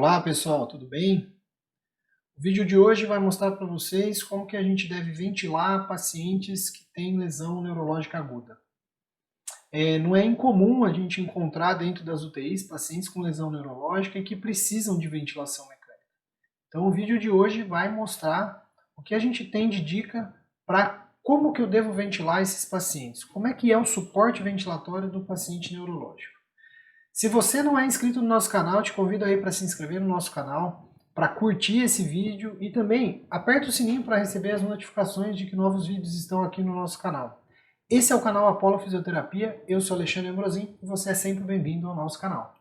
Olá pessoal, tudo bem? O vídeo de hoje vai mostrar para vocês como que a gente deve ventilar pacientes que têm lesão neurológica aguda. Não é incomum a gente encontrar dentro das UTIs pacientes com lesão neurológica e que precisam de ventilação mecânica. Então o vídeo de hoje vai mostrar o que a gente tem de dica para como que eu devo ventilar esses pacientes, como é que é o suporte ventilatório do paciente neurológico. Se você não é inscrito no nosso canal, te convido aí para se inscrever no nosso canal, para curtir esse vídeo e também aperta o sininho para receber as notificações de que novos vídeos estão aqui no nosso canal. Esse é o canal Apollo Fisioterapia, eu sou Alexandre Ambrosim e você é sempre bem-vindo ao nosso canal.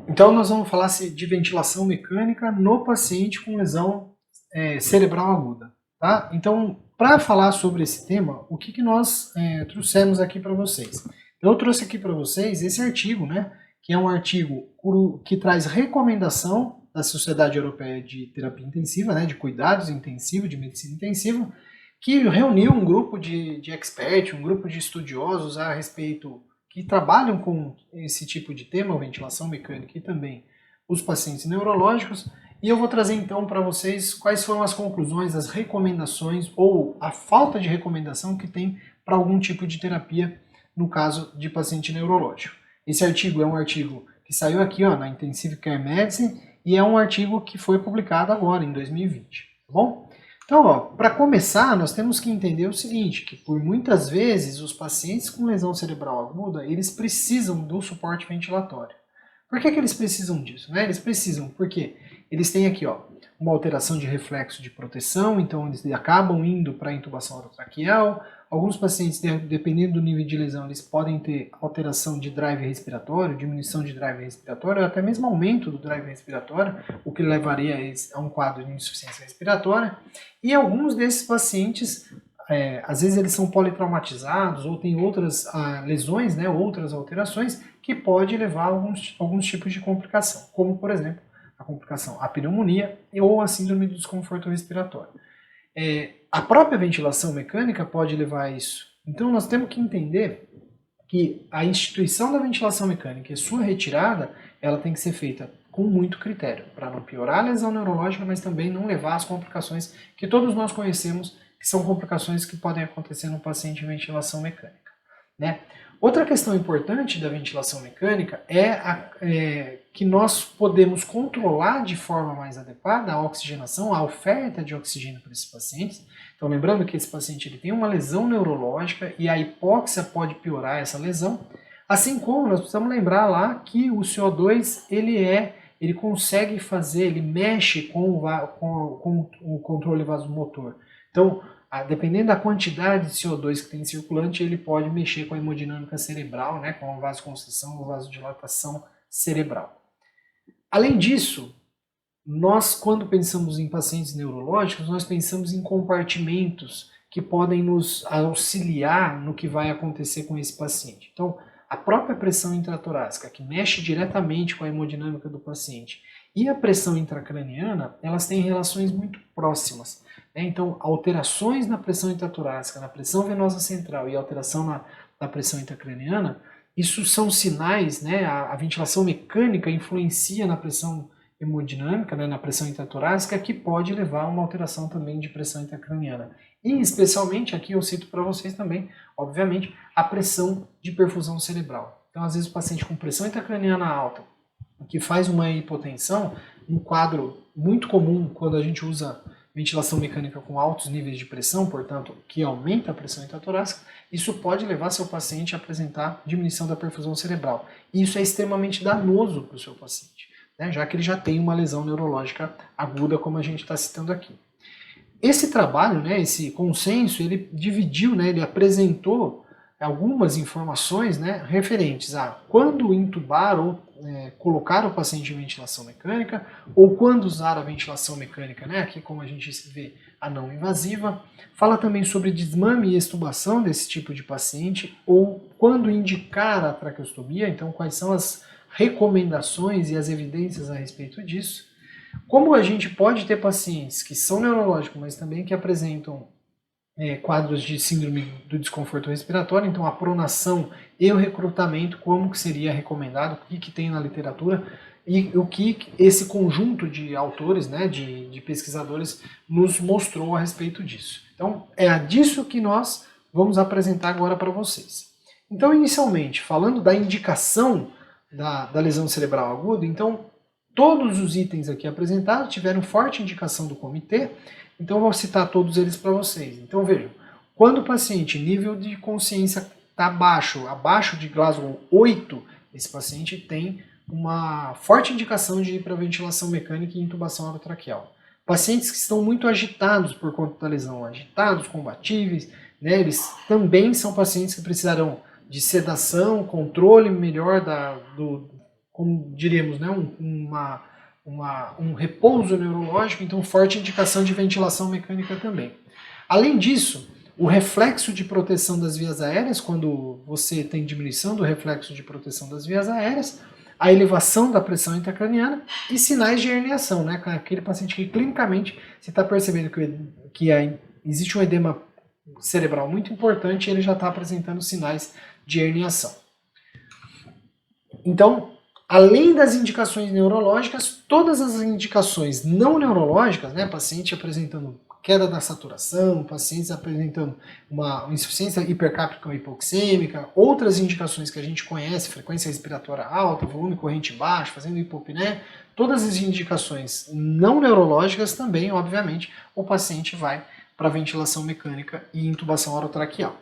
Então nós vamos falar de ventilação mecânica no paciente com lesão cerebral aguda. Tá? Então, para falar sobre esse tema, o que nós trouxemos aqui para vocês? Eu trouxe aqui para vocês esse artigo, né, que é um artigo que traz recomendação da Sociedade Europeia de Terapia Intensiva, né, de cuidados intensivos, de medicina intensiva, que reuniu um grupo de experts, um grupo de estudiosos a respeito, que trabalham com esse tipo de tema, ventilação mecânica e também os pacientes neurológicos, e eu vou trazer então para vocês quais foram as conclusões, as recomendações ou a falta de recomendação que tem para algum tipo de terapia no caso de paciente neurológico. Esse artigo é um artigo que saiu aqui na Intensive Care Medicine e é um artigo que foi publicado agora, em 2020, tá bom? Então, para começar, nós temos que entender o seguinte, que por muitas vezes os pacientes com lesão cerebral aguda, eles precisam do suporte ventilatório. Por que eles precisam disso? Eles precisam porque eles têm aqui uma alteração de reflexo de proteção, então eles acabam indo para a intubação orotraqueal. Alguns pacientes, dependendo do nível de lesão, eles podem ter alteração de drive respiratório, diminuição de drive respiratório, ou até mesmo aumento do drive respiratório, o que levaria a um quadro de insuficiência respiratória. E alguns desses pacientes, às vezes eles são politraumatizados ou têm outras lesões, outras alterações, que pode levar a alguns tipos de complicação, como por exemplo, a complicação, a pneumonia ou a síndrome do desconforto respiratório. A própria ventilação mecânica pode levar a isso. Então nós temos que entender que a instituição da ventilação mecânica e sua retirada, ela tem que ser feita com muito critério, para não piorar a lesão neurológica, mas também não levar às complicações que todos nós conhecemos, que são complicações que podem acontecer no paciente em ventilação mecânica. Outra questão importante da ventilação mecânica é que nós podemos controlar de forma mais adequada a oxigenação, a oferta de oxigênio para esses pacientes. Então lembrando que esse paciente ele tem uma lesão neurológica e a hipóxia pode piorar essa lesão, assim como nós precisamos lembrar lá que o CO2 ele consegue fazer, ele mexe com o controle vasomotor. Então, dependendo da quantidade de CO2 que tem circulante, ele pode mexer com a hemodinâmica cerebral, com a vasoconstrição ou vasodilatação cerebral. Além disso, nós, quando pensamos em pacientes neurológicos, nós pensamos em compartimentos que podem nos auxiliar no que vai acontecer com esse paciente. Então, a própria pressão intratorácica, que mexe diretamente com a hemodinâmica do paciente, e a pressão intracraniana, elas têm relações muito próximas. Então, alterações na pressão intratorácica, na pressão venosa central e alteração na pressão intracraniana, isso são sinais, a ventilação mecânica influencia na pressão hemodinâmica, na pressão intratorácica, que pode levar a uma alteração também de pressão intracraniana. E especialmente, aqui eu cito para vocês também, obviamente, a pressão de perfusão cerebral. Então, às vezes o paciente com pressão intracraniana alta, que faz uma hipotensão, um quadro muito comum quando a gente usa ventilação mecânica com altos níveis de pressão, portanto, que aumenta a pressão intratorácica, isso pode levar seu paciente a apresentar diminuição da perfusão cerebral. E isso é extremamente danoso para o seu paciente, já que ele já tem uma lesão neurológica aguda, como a gente está citando aqui. Esse trabalho, esse consenso, ele dividiu, ele apresentou algumas informações referentes a quando intubar ou colocar o paciente em ventilação mecânica, ou quando usar a ventilação mecânica, aqui como a gente vê a não invasiva. Fala também sobre desmame e extubação desse tipo de paciente, ou quando indicar a traqueostomia, então quais são as recomendações e as evidências a respeito disso. Como a gente pode ter pacientes que são neurológicos, mas também que apresentam quadros de síndrome do desconforto respiratório, então a pronação e o recrutamento, como que seria recomendado, o que tem na literatura e o que esse conjunto de autores, né, de pesquisadores, nos mostrou a respeito disso. Então é disso que nós vamos apresentar agora para vocês. Então, inicialmente, falando da indicação da lesão cerebral aguda, então todos os itens aqui apresentados tiveram forte indicação do comitê, então eu vou citar todos eles para vocês. Então vejam, quando o paciente nível de consciência está abaixo de Glasgow 8, esse paciente tem uma forte indicação de ir para ventilação mecânica e intubação orotraqueal. Pacientes que estão muito agitados por conta da lesão, agitados, combatíveis, né, eles também são pacientes que precisarão de sedação, controle melhor como diríamos, né, um repouso neurológico, então forte indicação de ventilação mecânica também. Além disso, o reflexo de proteção das vias aéreas, quando você tem diminuição do reflexo de proteção das vias aéreas, a elevação da pressão intracraniana e sinais de herniação, né? Aquele paciente que clinicamente você está percebendo que existe um edema cerebral muito importante e ele já está apresentando sinais de herniação. Então, além das indicações neurológicas, todas as indicações não neurológicas, né, paciente apresentando queda da saturação, pacientes apresentando uma insuficiência hipercápica ou hipoxêmica, outras indicações que a gente conhece, frequência respiratória alta, volume corrente baixo, fazendo hipopneia, todas as indicações não neurológicas também, obviamente, o paciente vai para ventilação mecânica e intubação orotraqueal.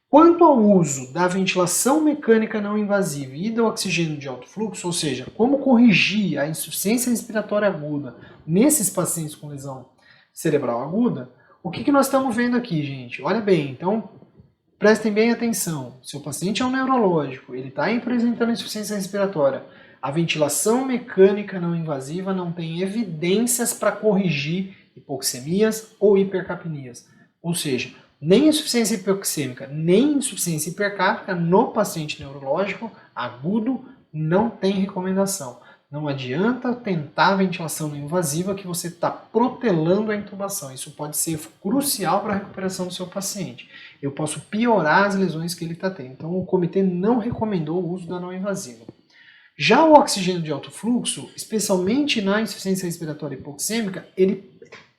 Quanto ao uso da ventilação mecânica não invasiva e do oxigênio de alto fluxo, ou seja, como corrigir a insuficiência respiratória aguda nesses pacientes com lesão cerebral aguda, o que nós estamos vendo aqui, gente? Olha bem, então prestem bem atenção. Se o paciente é um neurológico, ele está apresentando insuficiência respiratória, a ventilação mecânica não invasiva não tem evidências para corrigir hipoxemias ou hipercapnias. Ou seja, nem insuficiência hipoxêmica, nem insuficiência hipercápica no paciente neurológico agudo não tem recomendação. Não adianta tentar a ventilação não invasiva que você está protelando a intubação. Isso pode ser crucial para a recuperação do seu paciente. Eu posso piorar as lesões que ele está tendo. Então o comitê não recomendou o uso da não invasiva. Já o oxigênio de alto fluxo, especialmente na insuficiência respiratória hipoxêmica, ele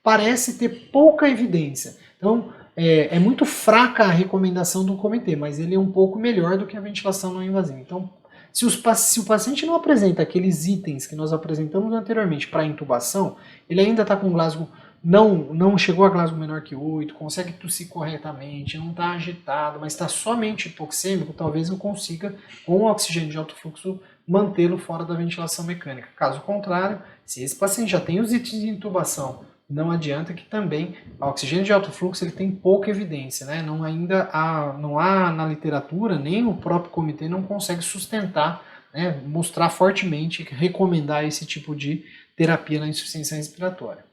parece ter pouca evidência. Então é muito fraca a recomendação do comitê, mas ele é um pouco melhor do que a ventilação não invasiva. Então, se o paciente não apresenta aqueles itens que nós apresentamos anteriormente para intubação, ele ainda está com Glasgow, não chegou a Glasgow menor que 8, consegue tossir corretamente, não está agitado, mas está somente hipoxêmico, talvez eu consiga, com o oxigênio de alto fluxo, mantê-lo fora da ventilação mecânica. Caso contrário, se esse paciente já tem os itens de intubação, não adianta que também o oxigênio de alto fluxo ele tem pouca evidência, né? Não há na literatura, nem o próprio comitê não consegue sustentar, né, mostrar fortemente, recomendar esse tipo de terapia na insuficiência respiratória.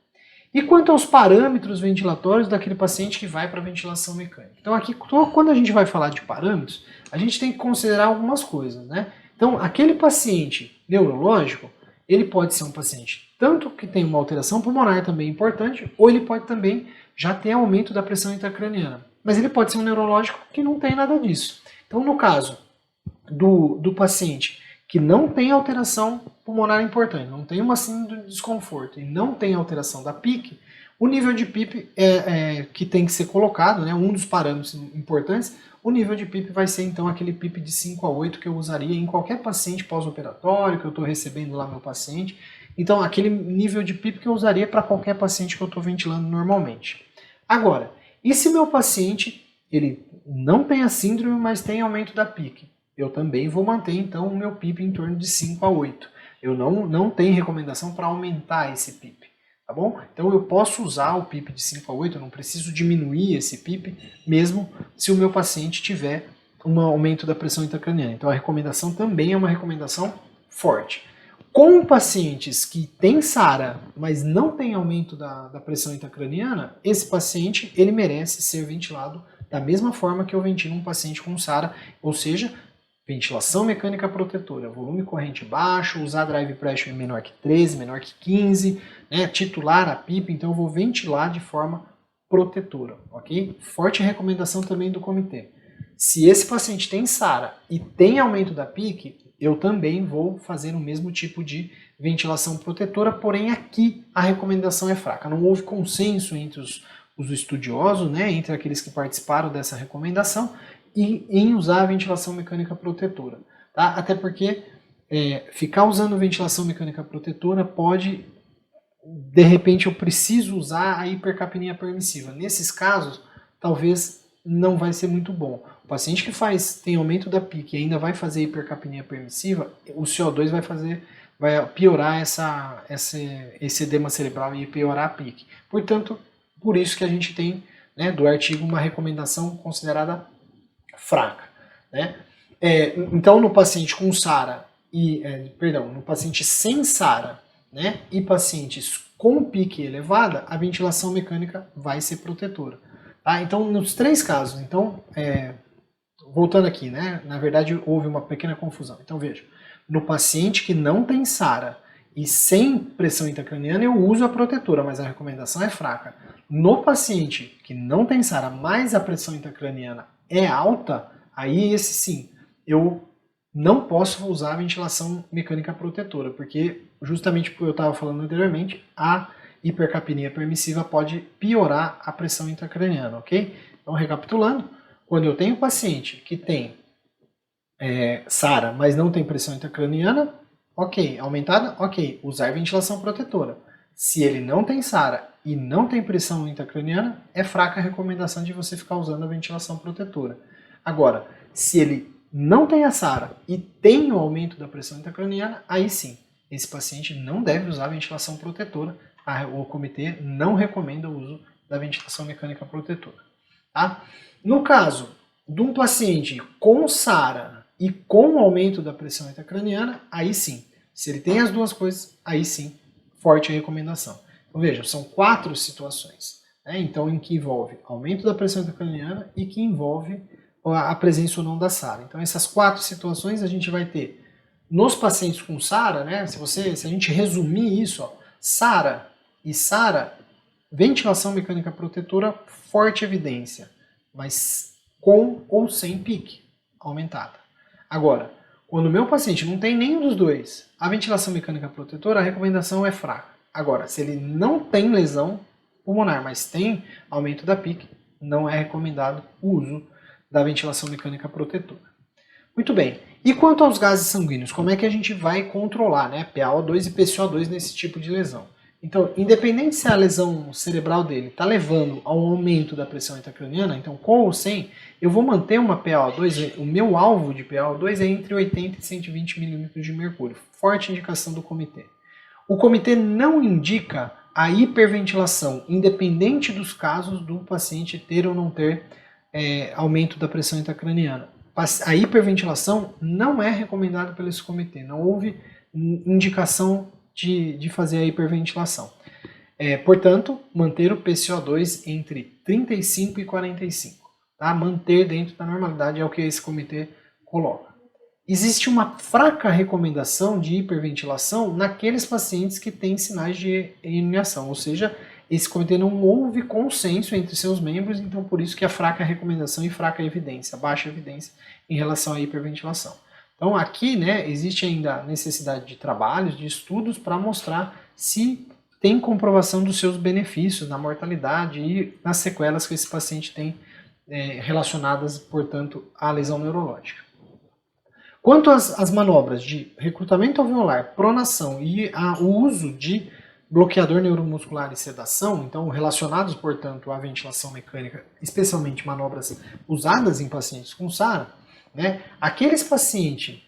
E quanto aos parâmetros ventilatórios daquele paciente que vai para ventilação mecânica? Então aqui, quando a gente vai falar de parâmetros, a gente tem que considerar algumas coisas, né? Então aquele paciente neurológico, ele pode ser um paciente tanto que tem uma alteração pulmonar também importante, ou ele pode também já ter aumento da pressão intracraniana. Mas ele pode ser um neurológico que não tem nada disso. Então, no caso do paciente que não tem alteração pulmonar importante, não tem uma síndrome de desconforto e não tem alteração da PIC, o nível de PIP que tem que ser colocado, né, um dos parâmetros importantes, o nível de PIP vai ser então aquele PIP de 5 a 8 que eu usaria em qualquer paciente pós-operatório, que eu estou recebendo lá meu paciente. Então, aquele nível de PIP que eu usaria para qualquer paciente que eu estou ventilando normalmente. Agora, e se meu paciente ele não tem a síndrome, mas tem aumento da PIC? Eu também vou manter, então, o meu PIP em torno de 5 a 8. Eu não tenho recomendação para aumentar esse PIP, tá bom? Então, eu posso usar o PIP de 5 a 8, eu não preciso diminuir esse PIP, mesmo se o meu paciente tiver um aumento da pressão intracraniana. Então, a recomendação também é uma recomendação forte. Com pacientes que têm SARA, mas não tem aumento da pressão intracraniana, esse paciente ele merece ser ventilado da mesma forma que eu ventilo um paciente com SARA, ou seja, ventilação mecânica protetora, volume corrente baixo, usar drive pressure menor que 13, menor que 15, né, titular a PIP, então eu vou ventilar de forma protetora, ok? Forte recomendação também do comitê. Se esse paciente tem SARA e tem aumento da PIC, eu também vou fazer o mesmo tipo de ventilação protetora, porém aqui a recomendação é fraca. Não houve consenso entre os estudiosos, né, entre aqueles que participaram dessa recomendação, e em usar a ventilação mecânica protetora. Tá? Até porque ficar usando ventilação mecânica protetora pode, de repente eu preciso usar a hipercapnia permissiva. Nesses casos, talvez não vai ser muito bom. O paciente que tem aumento da PIC e ainda vai fazer hipercapnia permissiva, o CO2 vai piorar esse edema cerebral e piorar a PIC. Portanto, por isso que a gente tem, né, do artigo uma recomendação considerada fraca, né? Então, no paciente com SARA no paciente sem SARA, né, e pacientes com PIC elevada, a ventilação mecânica vai ser protetora. Tá? Então, nos 3 casos, voltando aqui, né, na verdade houve uma pequena confusão. Então, veja, no paciente que não tem SARA e sem pressão intracraniana, eu uso a protetora, mas a recomendação é fraca. No paciente que não tem SARA, mas a pressão intracraniana é alta, aí esse sim, eu não posso usar a ventilação mecânica protetora, porque justamente como eu estava falando anteriormente, a hipercapnia permissiva pode piorar a pressão intracraniana, ok? Então, recapitulando, quando eu tenho paciente que tem SARA, mas não tem pressão intracraniana, ok. Aumentada, ok. Usar ventilação protetora. Se ele não tem SARA e não tem pressão intracraniana, é fraca a recomendação de você ficar usando a ventilação protetora. Agora, se ele não tem a SARA e tem o aumento da pressão intracraniana, aí sim, esse paciente não deve usar a ventilação protetora. O comitê não recomenda o uso da ventilação mecânica protetora. Tá? No caso de um paciente com SARA e com aumento da pressão intracraniana, aí sim, se ele tem as duas coisas, aí sim, forte recomendação. Então vejam, são 4 situações, né? Então, em que envolve aumento da pressão intracraniana e que envolve a presença ou não da SARA. Então, essas 4 situações a gente vai ter nos pacientes com SARA, né? Se a gente resumir isso, SARA e SARA, ventilação mecânica protetora, forte evidência, mas com ou sem PIC aumentada. Agora, quando o meu paciente não tem nenhum dos dois, a ventilação mecânica protetora, a recomendação é fraca. Agora, se ele não tem lesão pulmonar, mas tem aumento da PIC, não é recomendado o uso da ventilação mecânica protetora. Muito bem. E quanto aos gases sanguíneos, como é que a gente vai controlar, né, PaO2 e PCO2 nesse tipo de lesão? Então, independente se a lesão cerebral dele está levando a um aumento da pressão intracraniana, então com ou sem, eu vou manter uma PaO2, o meu alvo de PaO2 é entre 80 e 120 milímetros de mercúrio. Forte indicação do comitê. O comitê não indica a hiperventilação, independente dos casos do paciente ter ou não ter aumento da pressão intracraniana. A hiperventilação não é recomendada pelo esse comitê, não houve indicação de fazer a hiperventilação. Portanto, manter o PCO2 entre 35 e 45. Tá? Manter dentro da normalidade é o que esse comitê coloca. Existe uma fraca recomendação de hiperventilação naqueles pacientes que têm sinais de iniação, ou seja, esse comitê não houve consenso entre seus membros, então por isso que a fraca recomendação e fraca evidência, baixa evidência em relação à hiperventilação. Então aqui, né, existe ainda necessidade de trabalhos, de estudos para mostrar se tem comprovação dos seus benefícios na mortalidade e nas sequelas que esse paciente tem relacionadas, portanto, à lesão neurológica. Quanto às manobras de recrutamento alveolar, pronação e o uso de bloqueador neuromuscular e sedação, então relacionados, portanto, à ventilação mecânica, especialmente manobras usadas em pacientes com SARA, né, aqueles pacientes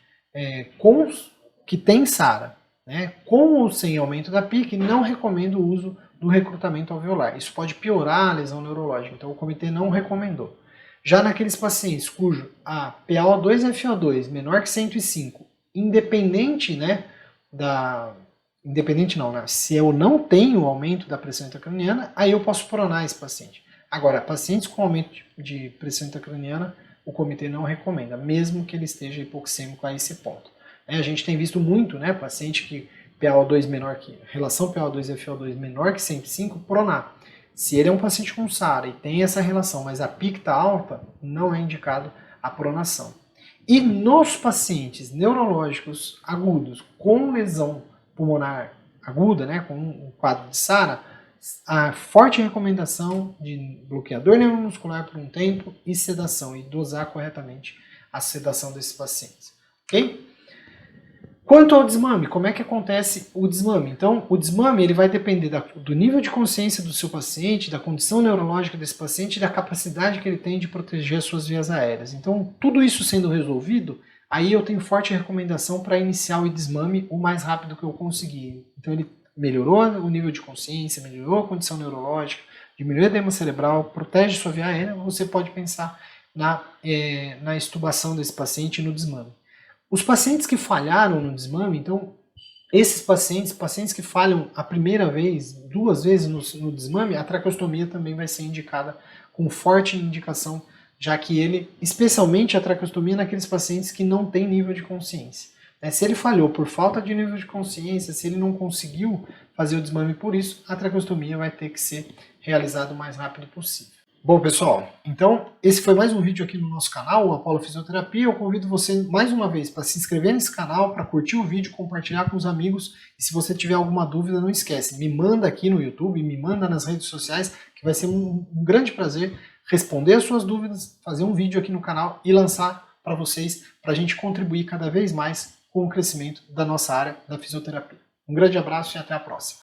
que têm SARA, né, com ou sem aumento da PIC, não recomendo o uso do recrutamento alveolar. Isso pode piorar a lesão neurológica, então o comitê não recomendou. Já naqueles pacientes cujo a PaO2 e FO2 menor que 105, independente, né, se eu não tenho aumento da pressão intracraniana, aí eu posso pronar esse paciente. Agora, pacientes com aumento de pressão intracraniana, o comitê não recomenda, mesmo que ele esteja hipoxêmico a esse ponto. A gente tem visto muito, né, paciente que PaO2 menor que, relação PaO2 e FiO2 menor que 105, pronar. Se ele é um paciente com SARA e tem essa relação, mas a PIC está alta, não é indicado a pronação. E nos pacientes neurológicos agudos com lesão pulmonar aguda, né, com um quadro de SARA, a forte recomendação de bloqueador neuromuscular por um tempo e sedação, e dosar corretamente a sedação desses pacientes. Ok? Quanto ao desmame, como é que acontece o desmame? Então, o desmame ele vai depender do nível de consciência do seu paciente, da condição neurológica desse paciente e da capacidade que ele tem de proteger as suas vias aéreas. Então, tudo isso sendo resolvido, aí eu tenho forte recomendação para iniciar o desmame o mais rápido que eu conseguir. Então, ele melhorou o nível de consciência, melhorou a condição neurológica, diminuiu a edema cerebral, protege sua via aérea, você pode pensar na extubação desse paciente no desmame. Os pacientes que falharam no desmame, então, esses pacientes que falham a primeira vez, 2 vezes no desmame, a traqueostomia também vai ser indicada com forte indicação, já que ele, especialmente a traqueostomia naqueles pacientes que não têm nível de consciência. Se ele falhou por falta de nível de consciência, se ele não conseguiu fazer o desmame por isso, a traqueostomia vai ter que ser realizada o mais rápido possível. Bom, pessoal, então esse foi mais um vídeo aqui no nosso canal, o Apollo Fisioterapia. Eu convido você mais uma vez para se inscrever nesse canal, para curtir o vídeo, compartilhar com os amigos. E se você tiver alguma dúvida, não esquece, me manda aqui no YouTube, me manda nas redes sociais, que vai ser um grande prazer responder as suas dúvidas, fazer um vídeo aqui no canal e lançar para vocês, para a gente contribuir cada vez mais com o crescimento da nossa área da fisioterapia. Um grande abraço e até a próxima.